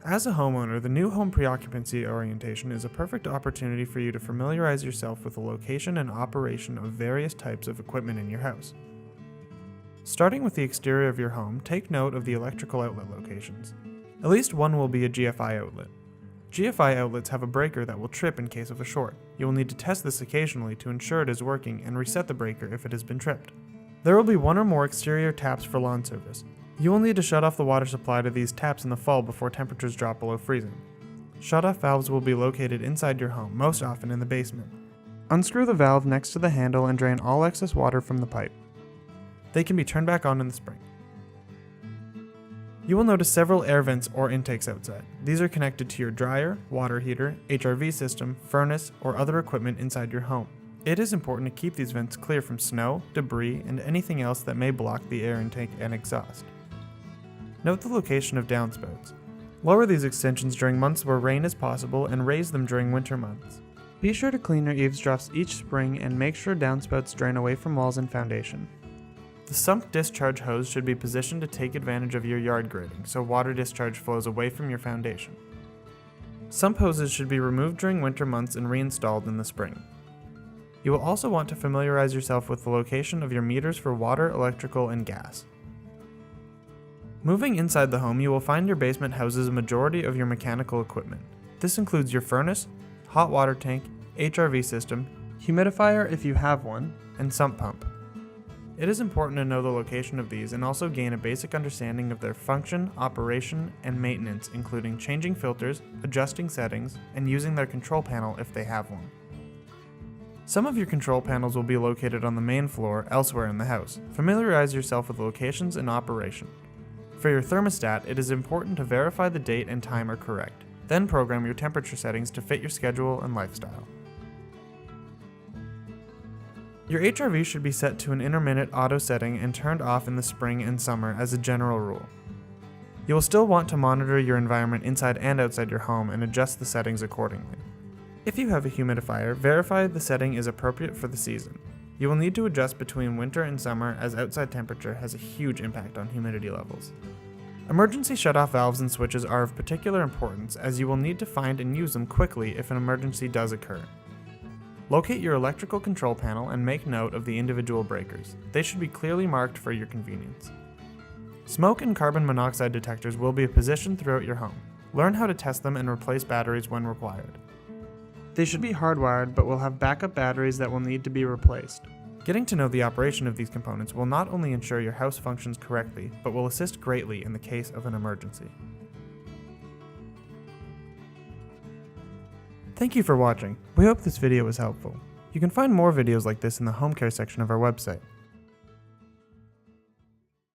As a homeowner, the new home pre-occupancy orientation is a perfect opportunity for you to familiarize yourself with the location and operation of various types of equipment in your house. Starting with the exterior of your home, take note of the electrical outlet locations. At least one will be a GFI outlet. GFI outlets have a breaker that will trip in case of a short. You will need to test this occasionally to ensure it is working and reset the breaker if it has been tripped. There will be one or more exterior taps for lawn service. You will need to shut off the water supply to these taps in the fall before temperatures drop below freezing. Shut-off valves will be located inside your home, most often in the basement. Unscrew the valve next to the handle and drain all excess water from the pipe. They can be turned back on in the spring. You will notice several air vents or intakes outside. These are connected to your dryer, water heater, HRV system, furnace, or other equipment inside your home. It is important to keep these vents clear from snow, debris, and anything else that may block the air intake and exhaust. Note the location of downspouts. Lower these extensions during months where rain is possible and raise them during winter months. Be sure to clean your eaves troughs each spring and make sure downspouts drain away from walls and foundation. The sump discharge hose should be positioned to take advantage of your yard grading so water discharge flows away from your foundation. Sump hoses should be removed during winter months and reinstalled in the spring. You will also want to familiarize yourself with the location of your meters for water, electrical, and gas. Moving inside the home, you will find your basement houses a majority of your mechanical equipment. This includes your furnace, hot water tank, HRV system, humidifier if you have one, and sump pump. It is important to know the location of these and also gain a basic understanding of their function, operation, and maintenance, including changing filters, adjusting settings, and using their control panel if they have one. Some of your control panels will be located on the main floor elsewhere in the house. Familiarize yourself with locations and operation. For your thermostat, it is important to verify the date and time are correct. Then program your temperature settings to fit your schedule and lifestyle. Your HRV should be set to an intermittent auto setting and turned off in the spring and summer as a general rule. You will still want to monitor your environment inside and outside your home and adjust the settings accordingly. If you have a humidifier, verify the setting is appropriate for the season. You will need to adjust between winter and summer as outside temperature has a huge impact on humidity levels. Emergency shutoff valves and switches are of particular importance as you will need to find and use them quickly if an emergency does occur. Locate your electrical control panel and make note of the individual breakers. They should be clearly marked for your convenience. Smoke and carbon monoxide detectors will be positioned throughout your home. Learn how to test them and replace batteries when required. They should be hardwired but will have backup batteries that will need to be replaced. Getting to know the operation of these components will not only ensure your house functions correctly, but will assist greatly in the case of an emergency. Thank you for watching. We hope this video was helpful. You can find more videos like this in the home care section of our website.